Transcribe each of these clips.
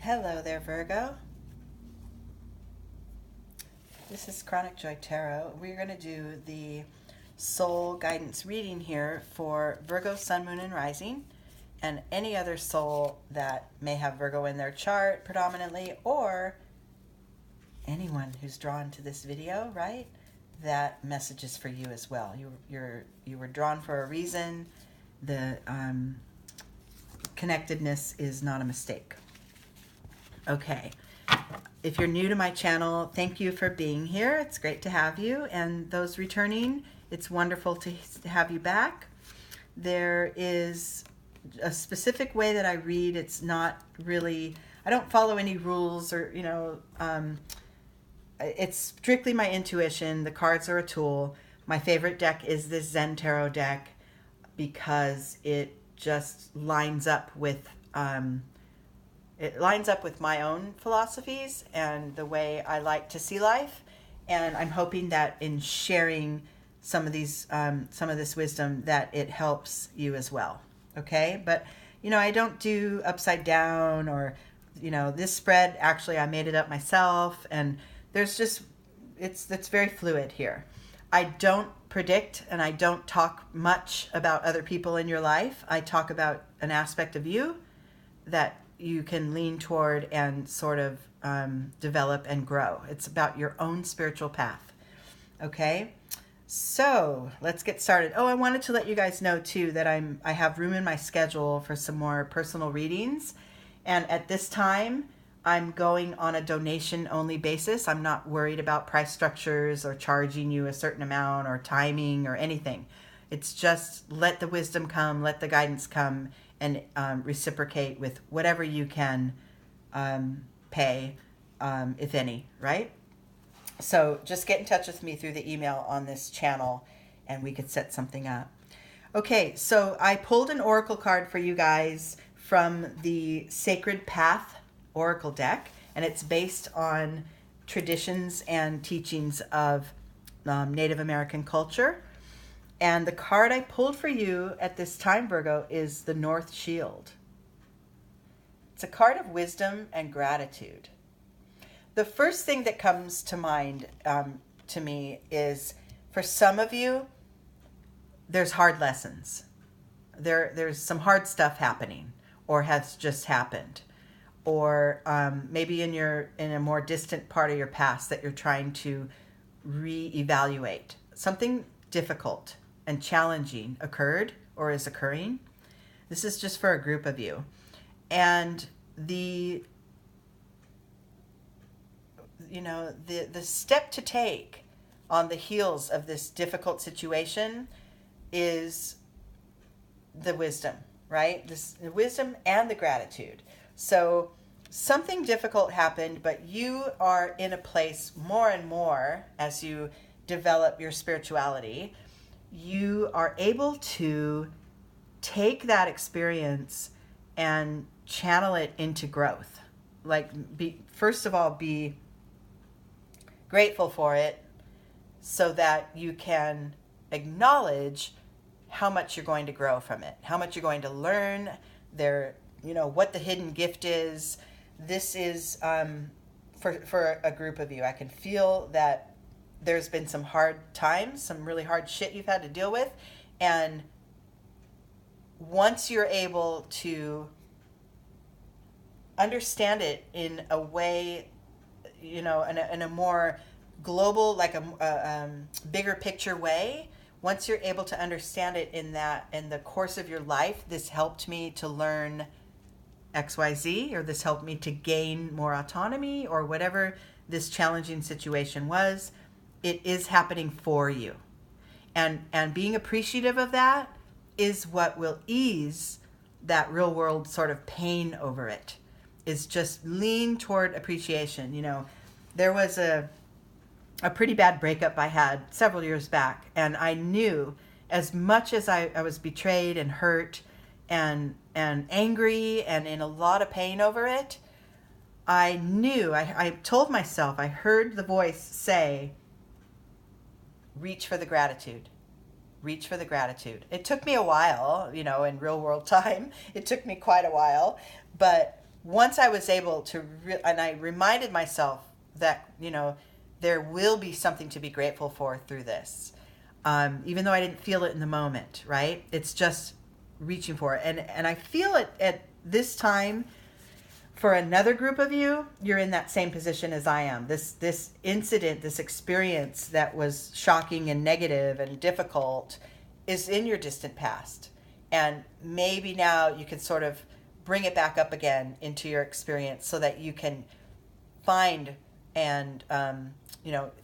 Hello there, Virgo. This is Chronic Joy Tarot. We're going to do the soul guidance reading here for Virgo, Sun, Moon, and Rising, and any other soul that may have Virgo in their chart predominantly, or anyone who's drawn to this video, right? That message is for you as well. You were drawn for a reason. The connectedness is not a mistake. Okay, if you're new to my channel, thank you for being here. It's great to have you. And those returning, it's wonderful to have you back. There is a specific way that I read. It's not really, I don't follow any rules or, it's strictly my intuition. The cards are a tool. My favorite deck is this Zen Tarot deck because it just lines up with my own philosophies and the way I like to see life. And I'm hoping that in sharing some of this wisdom that it helps you as well. Okay. But, I don't do upside down or, this spread, actually, I made it up myself. And there's just, it's very fluid here. I don't predict and I don't talk much about other people in your life. I talk about an aspect of you that you can lean toward and sort of develop and grow. It's about your own spiritual path. Okay, so let's get started. Oh, I wanted to let you guys know too that I have room in my schedule for some more personal readings, and at this time I'm going on a donation only basis. I'm not worried about price structures or charging you a certain amount or timing or anything. It's just let the wisdom come, let the guidance come, and reciprocate with whatever you can pay, if any, right? So just get in touch with me through the email on this channel and we could set something up. Okay, so I pulled an oracle card for you guys from the Sacred Path Oracle deck, and it's based on traditions and teachings of Native American culture. And the card I pulled for you at this time, Virgo, is the North Shield. It's a card of wisdom and gratitude. The first thing that comes to mind to me is, for some of you, there's hard lessons. There's some hard stuff happening or has just happened. Or maybe in a more distant part of your past that you're trying to reevaluate. Something difficult and challenging occurred or is occurring. This is just for a group of you. And the step to take on the heels of this difficult situation is the wisdom, right? The wisdom and the gratitude. So something difficult happened, but you are in a place more and more as you develop your spirituality. You are able to take that experience and channel it into growth. First of all, be grateful for it so that you can acknowledge how much you're going to grow from it, how much you're going to learn, what the hidden gift is. This is for a group of you. I can feel that there's been some hard times, some really hard shit you've had to deal with. And once you're able to understand it in a way, in a more global, like a bigger picture way, once you're able to understand it in the course of your life, this helped me to learn XYZ, or this helped me to gain more autonomy, or whatever this challenging situation was. It is happening for you. And being appreciative of that is what will ease that real world sort of pain over it, is just lean toward appreciation. There was a pretty bad breakup I had several years back, and I knew as much as I was betrayed and hurt and angry and in a lot of pain over it, I knew, I told myself, I heard the voice say, reach for the gratitude. Reach for the gratitude. It took me a while, in real world time. It took me quite a while. But once I was able to, and I reminded myself that, there will be something to be grateful for through this. Even though I didn't feel it in the moment, right? It's just reaching for it. And I feel it at this time for another group of you, you're in that same position as I am. This incident, this experience that was shocking and negative and difficult is in your distant past. And maybe now you can sort of bring it back up again into your experience so that you can find and,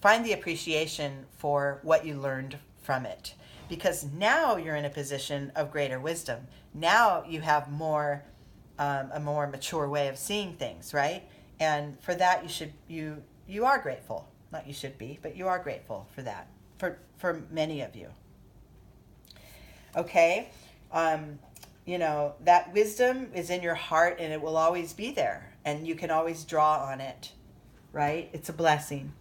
find the appreciation for what you learned from it. Because now you're in a position of greater wisdom. Now you have a more mature way of seeing things, right? And for that, you are grateful. Not you should be, but you are grateful for that, for many of you. Okay, that wisdom is in your heart, and it will always be there, and you can always draw on it, right? It's a blessing.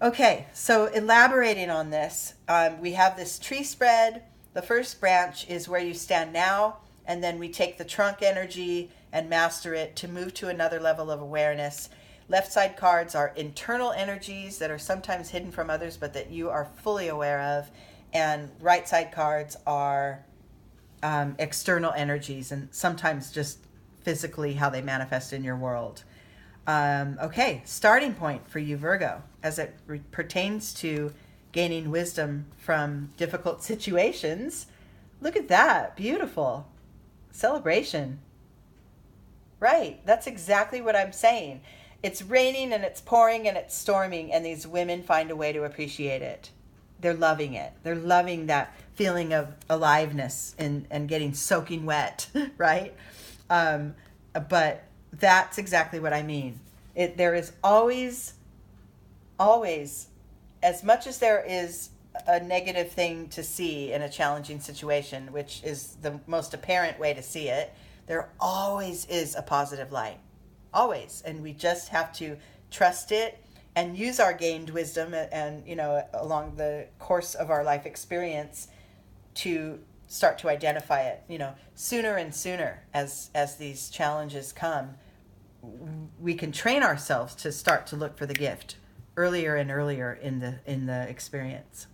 Okay, so elaborating on this, we have this tree spread. The first branch is where you stand now, and then we take the trunk energy and master it to move to another level of awareness. Left side cards are internal energies that are sometimes hidden from others, but that you are fully aware of. And right side cards are external energies, and sometimes just physically how they manifest in your world. Okay, starting point for you, Virgo, as it pertains to gaining wisdom from difficult situations. Look at that, beautiful. Celebration. Right, that's exactly what I'm saying. It's raining and it's pouring and it's storming, and these women find a way to appreciate it. They're loving it. They're loving that feeling of aliveness and getting soaking wet, right? But that's exactly what I mean. There is always, as much as there is a negative thing to see in a challenging situation, which is the most apparent way to see it, there always is a positive light. Always. And we just have to trust it and use our gained wisdom and along the course of our life experience to start to identify it, sooner and sooner as these challenges come. We can train ourselves to start to look for the gift earlier and earlier in the experience.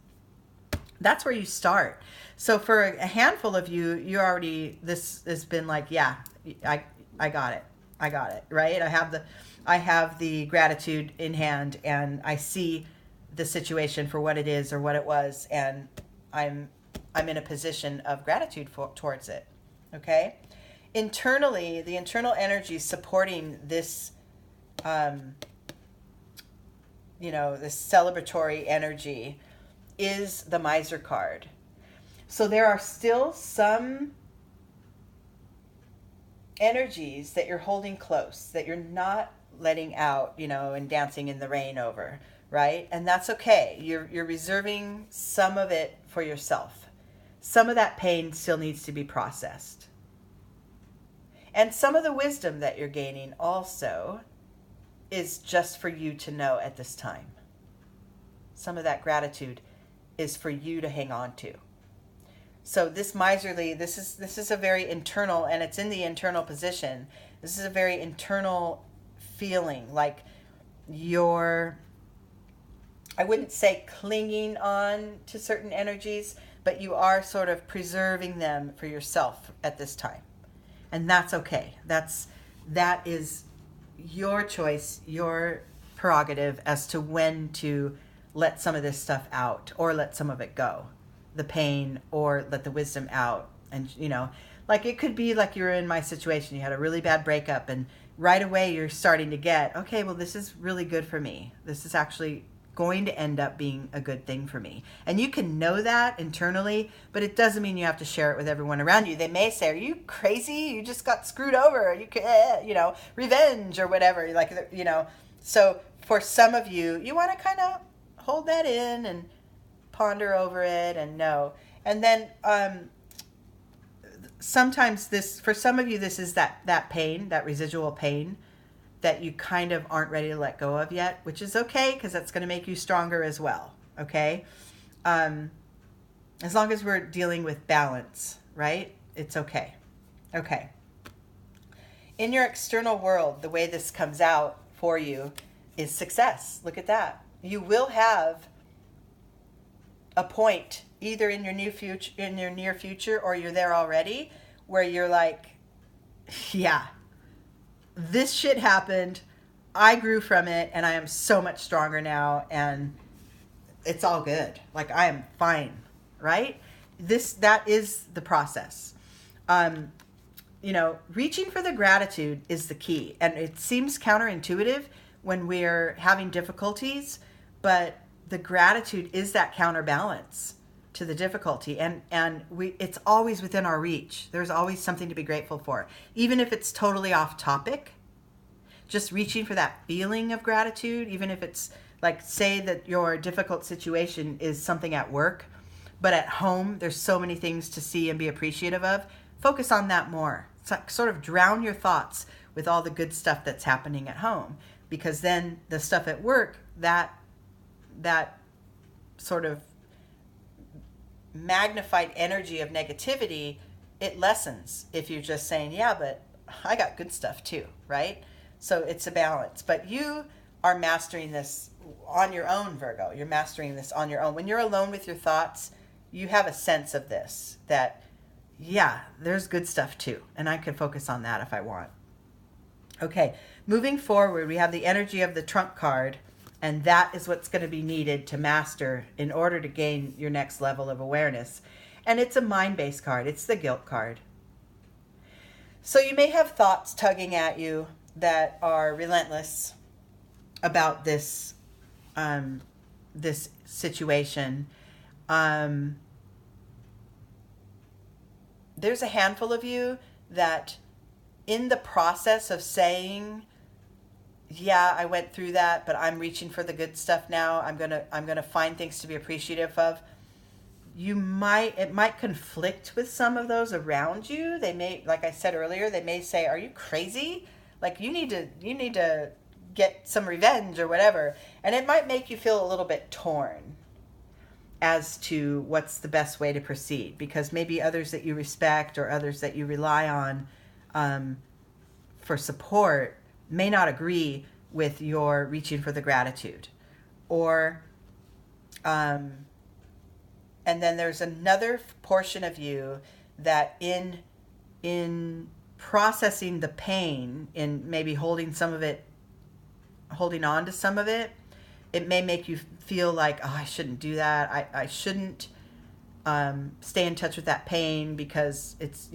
That's where you start. So for a handful of you, this has been like, yeah, I got it, right? I have the gratitude in hand, and I see the situation for what it is or what it was, and I'm in a position of gratitude towards it. Okay? Internally, the internal energy supporting this this celebratory energy is the Miser card. So there are still some energies that you're holding close, that you're not letting out, and dancing in the rain over, right? And that's okay. You're reserving some of it for yourself. Some of that pain still needs to be processed. And some of the wisdom that you're gaining also is just for you to know at this time. Some of that gratitude is for you to hang on to. So this miserly, this is a very internal, and it's in the internal position. This is a very internal feeling, like I wouldn't say clinging on to certain energies, but you are sort of preserving them for yourself at this time. And that's okay. That is your choice, your prerogative as to when to let some of this stuff out or let some of it go, the pain, or let the wisdom out. And like it could be like you're in my situation. You had a really bad breakup, and right away you're starting to get, okay, well, this is really good for me. This is actually going to end up being a good thing for me. And you can know that internally, but it doesn't mean you have to share it with everyone around you. They may say, are you crazy? You just got screwed over. Revenge or whatever. So for some of you, you want to kind of hold that in and ponder over it and know. And then sometimes for some of you, this is that pain, that residual pain that you kind of aren't ready to let go of yet, which is okay, because that's going to make you stronger as well. Okay. As long as we're dealing with balance, right? It's okay. Okay. In your external world, the way this comes out for you is success. Look at that. You will have a point either in your near future, or you're there already, where you're like, yeah, this shit happened. I grew from it, and I am so much stronger now, and it's all good. Like, I am fine, right? That is the process. Reaching for the gratitude is the key. And it seems counterintuitive when we're having difficulties, but the gratitude is that counterbalance to the difficulty. And it's always within our reach. There's always something to be grateful for. Even if it's totally off topic, just reaching for that feeling of gratitude, even if it's like, say that your difficult situation is something at work, but at home, there's so many things to see and be appreciative of. Focus on that more. It's like, sort of drown your thoughts with all the good stuff that's happening at home, because then the stuff at work, that sort of magnified energy of negativity, it lessens if you're just saying, yeah, but I got good stuff too, right? So it's a balance. But you are mastering this on your own, Virgo. You're mastering this on your own. When you're alone with your thoughts, you have a sense of this, that, yeah, there's good stuff too. And I can focus on that if I want. Okay, moving forward, we have the energy of the trump card. And that is what's going to be needed to master in order to gain your next level of awareness. And it's a mind-based card. It's the guilt card. So you may have thoughts tugging at you that are relentless about this this situation. There's a handful of you that in the process of saying, yeah, I went through that, but I'm reaching for the good stuff now. I'm gonna find things to be appreciative of. It might conflict with some of those around you. They may, like I said earlier, they may say, "Are you crazy? Like, you need to get some revenge or whatever." And it might make you feel a little bit torn as to what's the best way to proceed, because maybe others that you respect or others that you rely on for support may not agree with your reaching for the gratitude. Or and then there's another portion of you that in processing the pain, in maybe holding on to some of it, it may make you feel like, oh, I shouldn't do that. I shouldn't stay in touch with that pain, because it's,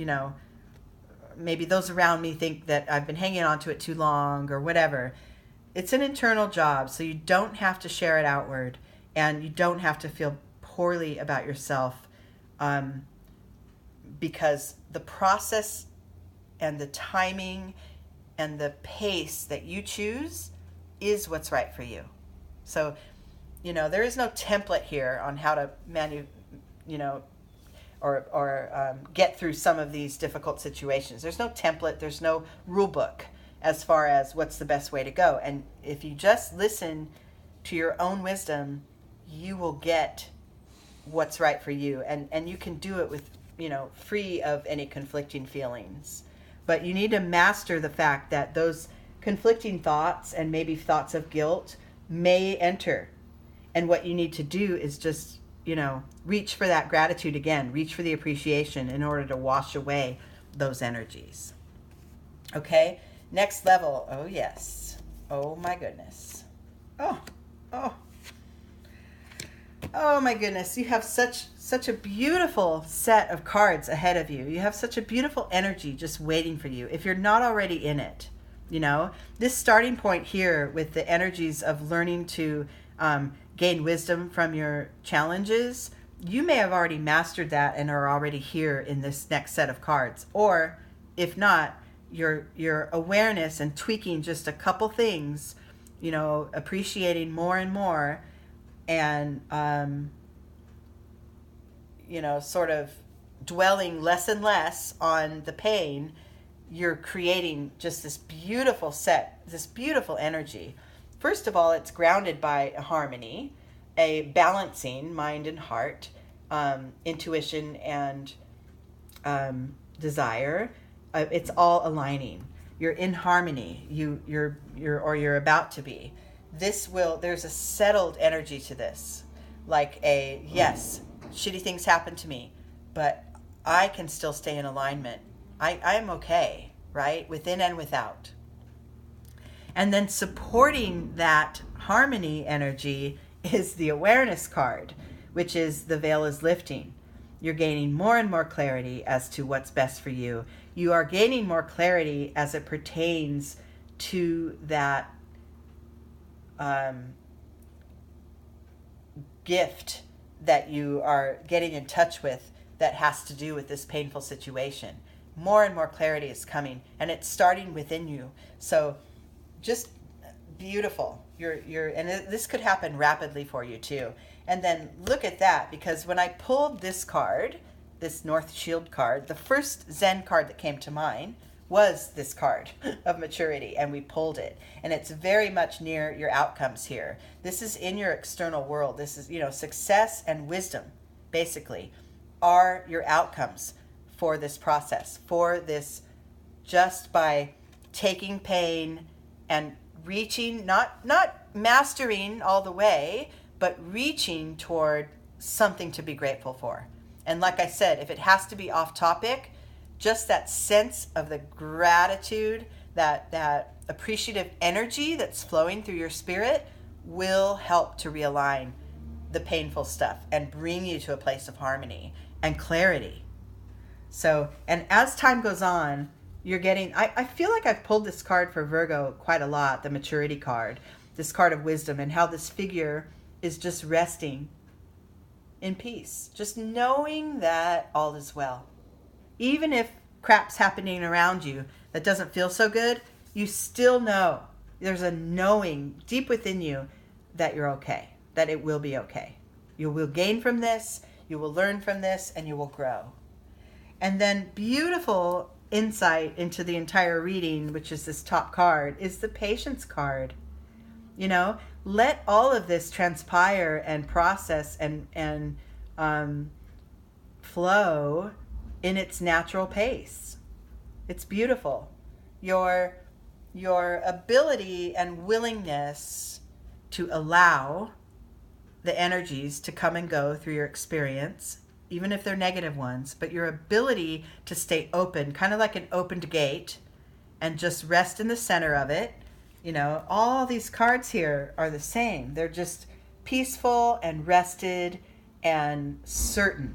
maybe those around me think that I've been hanging on to it too long or whatever. It's an internal job, so you don't have to share it outward, and you don't have to feel poorly about yourself, because the process and the timing and the pace that you choose is what's right for you. So, there is no template here on how to get through some of these difficult situations. There's no template. There's no rule book as far as what's the best way to go. And if you just listen to your own wisdom, you will get what's right for you. And you can do it with, free of any conflicting feelings. But you need to master the fact that those conflicting thoughts and maybe thoughts of guilt may enter. And what you need to do is just, reach for that gratitude again, reach for the appreciation in order to wash away those energies. Okay, next level. Oh, yes. Oh, my goodness. Oh my goodness. You have such a beautiful set of cards ahead of you. You have such a beautiful energy just waiting for you, if you're not already in it. This starting point here with the energies of learning to gain wisdom from your challenges, you may have already mastered that and are already here in this next set of cards. Or if not, your awareness and tweaking just a couple things, appreciating more and more, and sort of dwelling less and less on the pain, you're creating just this beautiful energy. First of all, it's grounded by a harmony, a balancing mind and heart, intuition and desire. It's all aligning. you're in harmony, you're about to be. There's a settled energy to this. Like yes, shitty things happen to me, but I can still stay in alignment. I am okay, right? Within and without. And then supporting that harmony energy is the awareness card, which is the veil is lifting. You're gaining more and more clarity as to what's best for you. You are gaining more clarity as it pertains to that gift that you are getting in touch with that has to do with this painful situation. More and more clarity is coming, and it's starting within you. So just beautiful. And this could happen rapidly for you too. And then look at that, because when I pulled this card, this North Shield card, the first Zen card that came to mind was this card of maturity, and we pulled it. And it's very much near your outcomes here. This is in your external world. This is, success and wisdom, basically, are your outcomes for this process, for this, just by taking pain and reaching, not mastering all the way, but reaching toward something to be grateful for. And like I said, if it has to be off topic, just that sense of the gratitude, that appreciative energy that's flowing through your spirit will help to realign the painful stuff and bring you to a place of harmony and clarity. So, and as time goes on, you're getting, I feel like I've pulled this card for Virgo quite a lot, the maturity card, this card of wisdom, and how this figure is just resting in peace, just knowing that all is well. Even if crap's happening around you that doesn't feel so good, you still know. There's a knowing deep within you that you're okay, that it will be okay. You will gain from this, you will learn from this, and you will grow. And then beautiful insight into the entire reading, which is this top card, is the patience card. Let all of this transpire and process and flow in its natural pace. It's beautiful. Your ability and willingness to allow the energies to come and go through your experience, even if they're negative ones, but your ability to stay open, kind of like an opened gate, and just rest in the center of it. All these cards here are the same. They're just peaceful and rested and certain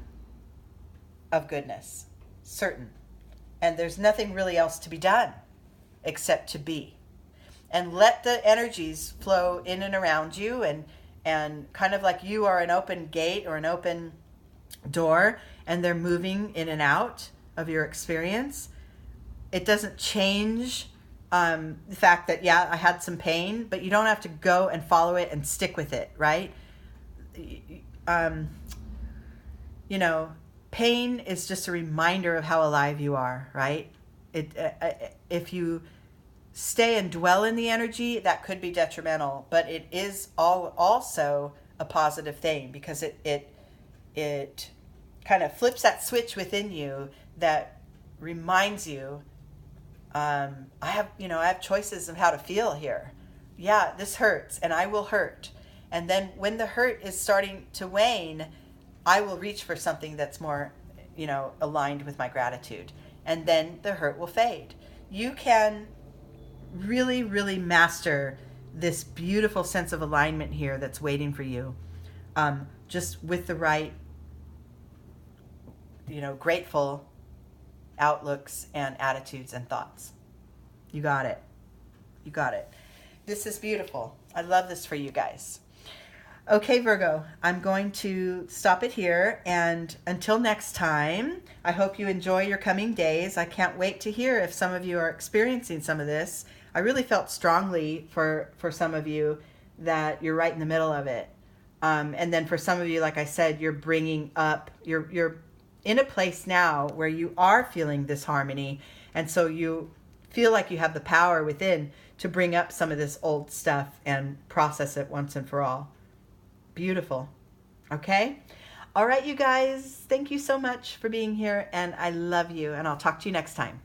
of goodness. Certain. And there's nothing really else to be done except to be. And let the energies flow in and around you, and kind of like you are an open gate or an open door, and they're moving in and out of your experience. It doesn't change the fact that, I had some pain, but you don't have to go and follow it and stick with it, right? Pain is just a reminder of how alive you are, right? If you stay and dwell in the energy, that could be detrimental, but it is also a positive thing, because it kind of flips that switch within you that reminds you, I have choices of how to feel here. Yeah, this hurts, and I will hurt. And then when the hurt is starting to wane, I will reach for something that's more, aligned with my gratitude. And then the hurt will fade. You can really, really master this beautiful sense of alignment here that's waiting for you, just with the right, grateful outlooks and attitudes and thoughts. You got it. You got it. This is beautiful. I love this for you guys. Okay, Virgo, I'm going to stop it here. And until next time, I hope you enjoy your coming days. I can't wait to hear if some of you are experiencing some of this. I really felt strongly for some of you that you're right in the middle of it. And then for some of you, like I said, you're bringing up, you're in a place now where you are feeling this harmony. And so you feel like you have the power within to bring up some of this old stuff and process it once and for all. Beautiful. Okay? All right, you guys. Thank you so much for being here, and I love you, and I'll talk to you next time.